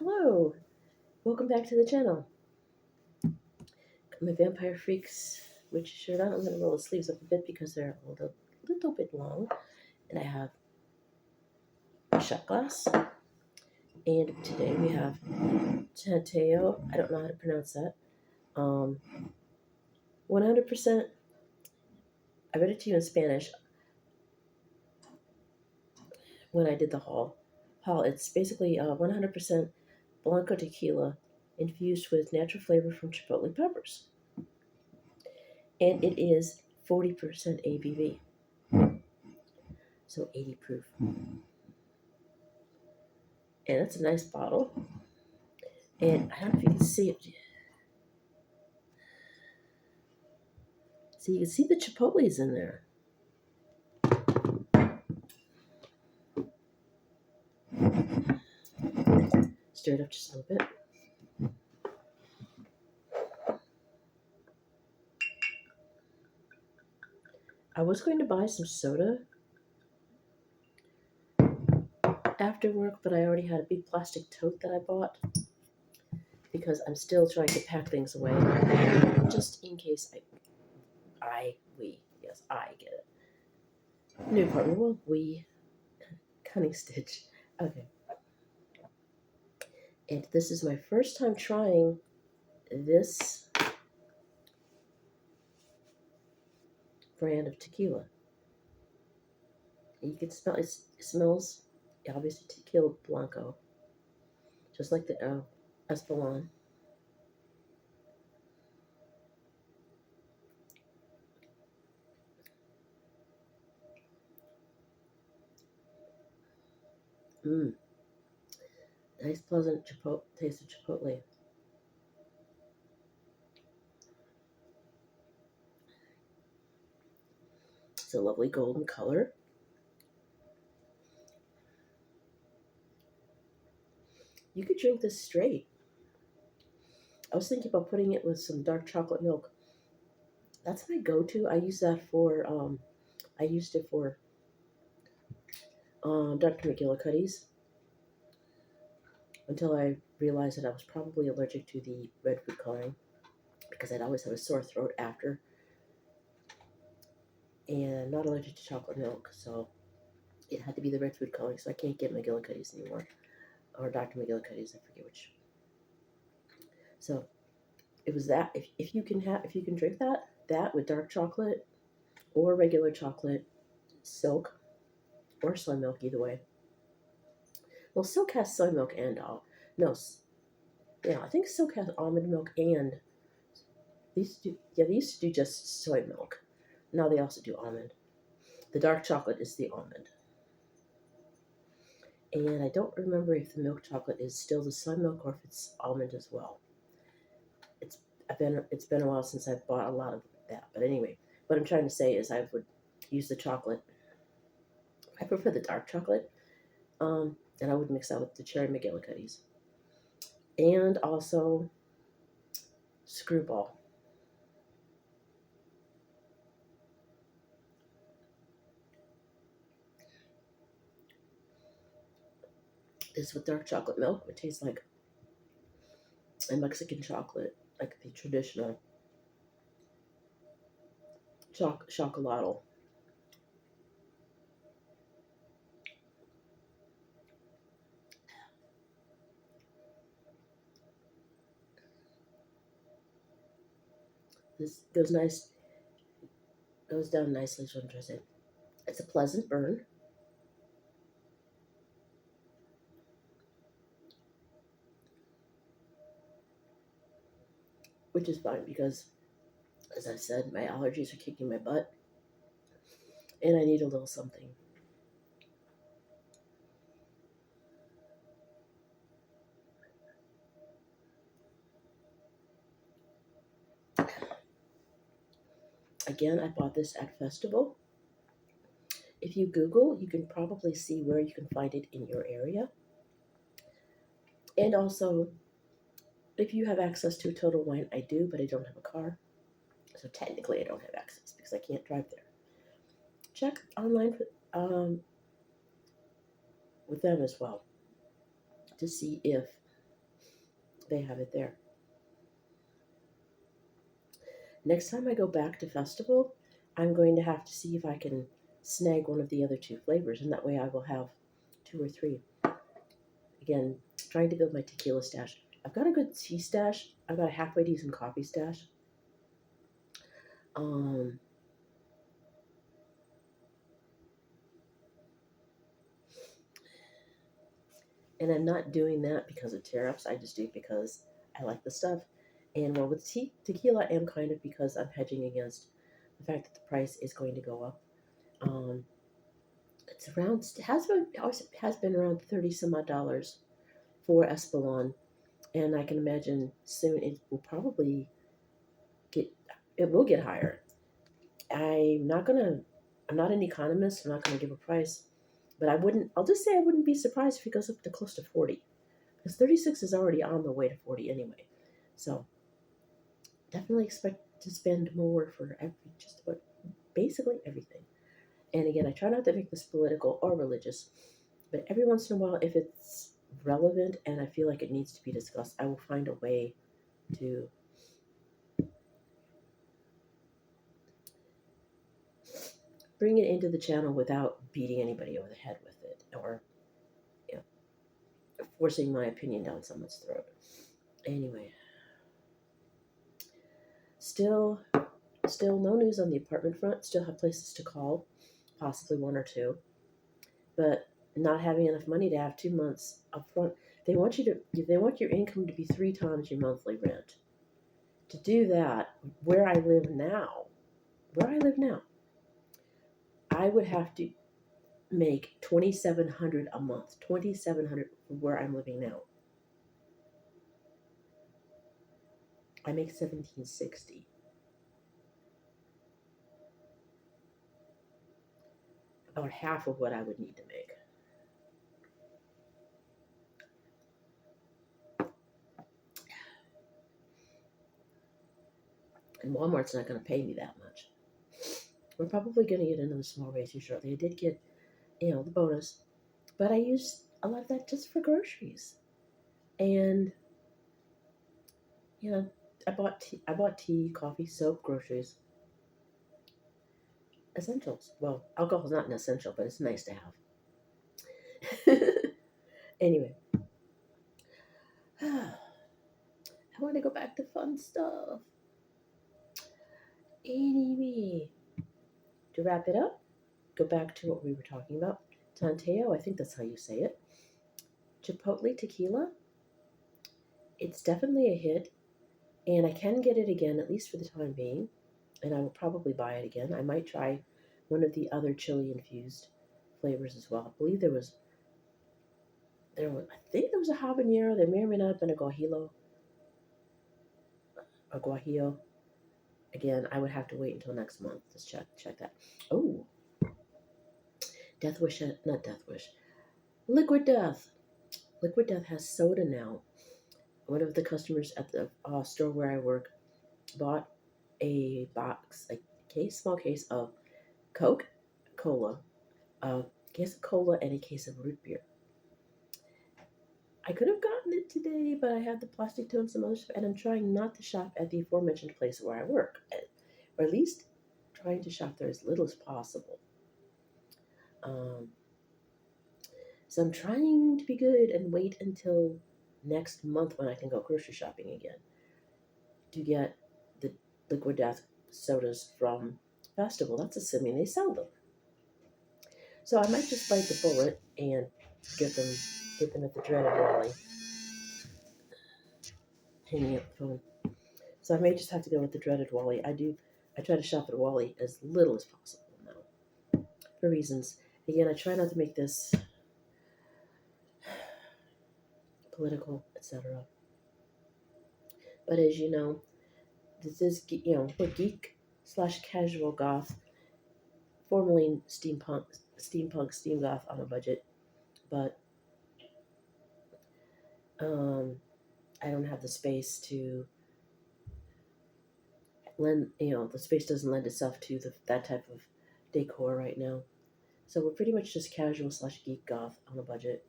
Hello, welcome back to the channel. Got my Vampire Freaks witch shirt on. I'm going to roll the sleeves up a bit because they're a little bit long. And I have a shot glass. And today we have Tanteo. I don't know how to pronounce that. 100%. I read it to you in Spanish when I did the haul. It's basically 100% Blanco tequila infused with natural flavor from Chipotle peppers. And it is 40% ABV. So 80 proof. And it's a nice bottle. And I don't know if you can see it. So you can see the chipotles in there. Stir it up just a little bit. I was going to buy some soda after work, but I already had a big plastic tote that I bought because I'm still trying to pack things away, just in case I get it. New apartment, well, cunning stitch. Okay. And this is my first time trying this brand of tequila. You can smell it smells obviously tequila blanco, just like the Espolon. Mmm. Nice, pleasant taste of chipotle. It's a lovely golden color. You could drink this straight. I was thinking about putting it with some dark chocolate milk. That's my go-to. I use that for. I used it for Dr. McGillicuddy's until I realized that I was probably allergic to the red food coloring because I'd always have a sore throat after, and I'm not allergic to chocolate milk, so it had to be the red food coloring. So I can't get McGillicuddy's anymore, or Dr. McGillicuddy's. I forget which. So it was that. If you can drink that with dark chocolate or regular chocolate, silk or soy milk, either way. Well, silk has soy milk and no, yeah, I think silk has almond milk and they used to do just soy milk. Now they also do almond. The dark chocolate is the almond. And I don't remember if the milk chocolate is still the soy milk or if it's almond as well. It's been a while since I've bought a lot of that. But anyway, what I'm trying to say is I would use the chocolate. I prefer the dark chocolate. And I would mix that with the cherry McGillicuddy's. And also Screwball. This with dark chocolate milk would taste like a Mexican chocolate, like the traditional chocolate. This goes down nicely. Is what I'm trying to say. It's a pleasant burn. Which is fine because, as I said, my allergies are kicking my butt, and I need a little something. Again, I bought this at Festival. If you Google, you can probably see where you can find it in your area. And also, if you have access to a Total Wine, I do, but I don't have a car. So technically, I don't have access because I can't drive there. Check online with them as well to see if they have it there. Next time I go back to Festival, I'm going to have to see if I can snag one of the other two flavors, and that way I will have two or three. Again, trying to build my tequila stash. I've got a good tea stash. I've got a halfway decent coffee stash. Um, and I'm not doing that because of tariffs. I just do it because I like the stuff. And well, with tequila, I am kind of because I'm hedging against the fact that the price is going to go up. Um, it's around has been around 30 some odd dollars for Espolon, and I can imagine soon it will get higher. I'm not gonna I'm not an economist. I'm not gonna give a price, but I'll just say I wouldn't be surprised if it goes up to close to 40, because 36 is already on the way to 40 anyway. So definitely expect to spend more for just about basically everything. And again, I try not to make this political or religious, but every once in a while, if it's relevant and I feel like it needs to be discussed, I will find a way to bring it into the channel without beating anybody over the head with it or, you know, forcing my opinion down someone's throat. Anyway, still no news on the apartment front. Still have places to call, possibly one or two, but not having enough money to have 2 months up front. They want your income to be 3 times your monthly rent. To do that, where I live now, I would have to make $2,700 a month. $2,700 for where I'm living now. I make $1,760. About half of what I would need to make. And Walmart's not going to pay me that much. We're probably going to get another small raise here shortly. I did get, the bonus, but I used a lot of that just for groceries. And I bought tea, coffee, soap, groceries, essentials. Well, alcohol's not an essential, but it's nice to have. Anyway, I want to go back to fun stuff. Anyway, to wrap it up, go back to what we were talking about. Tanteo, I think that's how you say it. Chipotle tequila. It's definitely a hit, and I can get it again, at least for the time being, and I will probably buy it again. I might try one of the other chili infused flavors as well. I believe there was a habanero. There may or may not have been a guajillo. Again, I would have to wait until next month to check that. Oh, not Death Wish. Liquid Death. Liquid Death has soda now. One of the customers at the store where I work bought a small case of Cola, a case of cola, and a case of root beer. I could have gotten it today, but I had the plastic toe and some other stuff, and I'm trying not to shop at the aforementioned place where I work, or at least trying to shop there as little as possible. So I'm trying to be good and wait until next month when I can go grocery shopping again to get the Liquid Death sodas from Festival. That's assuming they sell them. So I might just bite the bullet and get them at the dreaded Wally. Hanging up the phone. So I may just have to go with the dreaded Wally. I try to shop at Wally as little as possible now. For reasons. Again, I try not to make this political, etc. But as you know, this is, we're geek / casual goth, formerly steampunk, steam goth on a budget, but I don't have the space to the space doesn't lend itself to that type of decor right now. So we're pretty much just casual / geek goth on a budget.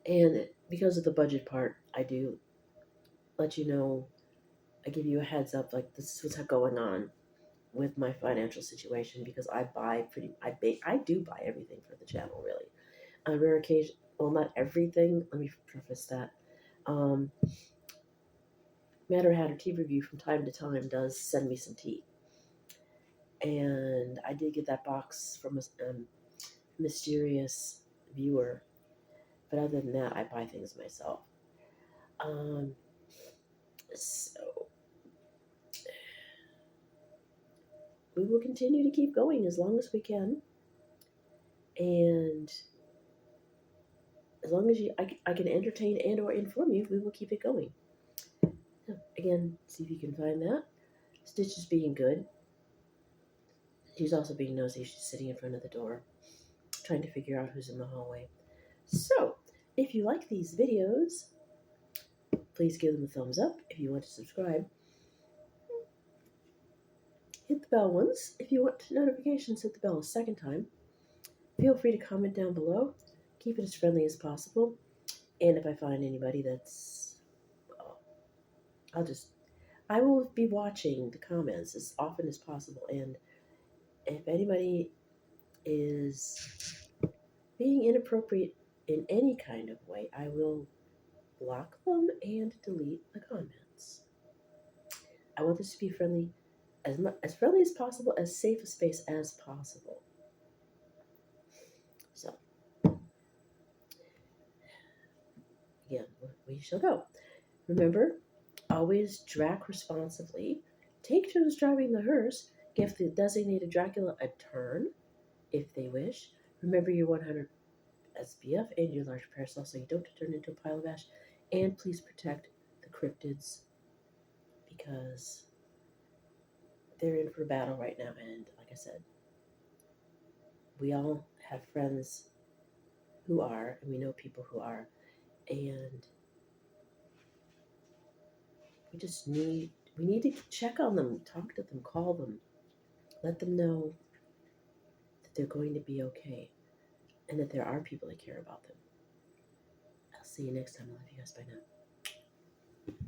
And because of the budget part, I do let you know, I give you a heads up, like this is what's going on with my financial situation because I do buy everything for the channel really. On a rare occasion, well, not everything. Let me preface that. Um, Matter Hatter Tea Review from time to time does send me some tea, and I did get that box from a mysterious viewer. But other than that, I buy things myself. Um, so we will continue to keep going as long as we can, and as long as I can entertain and or inform you, we will keep it going. So again, see if you can find that. Stitch is being good. She's also being nosy. She's sitting in front of the door, trying to figure out who's in the hallway. So, if you like these videos, please give them a thumbs up. If you want to subscribe, hit the bell once. If you want notifications, hit the bell a second time. Feel free to comment down below. Keep it as friendly as possible. And if I find anybody that's, well, I will be watching the comments as often as possible. And if anybody is being inappropriate in any kind of way, I will block them and delete the comments. I want this to be friendly, as friendly as possible, as safe a space as possible. So, again, we shall go. Remember, always drac responsibly. Take turns driving the hearse. Give the designated Dracula a turn, if they wish. Remember your 100 SPF and your large parasol so you don't turn into a pile of ash. And please protect the cryptids because they're in for a battle right now. And like I said, we all have friends who are, and we know people who are, and we need to check on them, talk to them, call them, let them know that they're going to be okay, and that there are people that care about them. I'll see you next time. I love you guys. Bye now.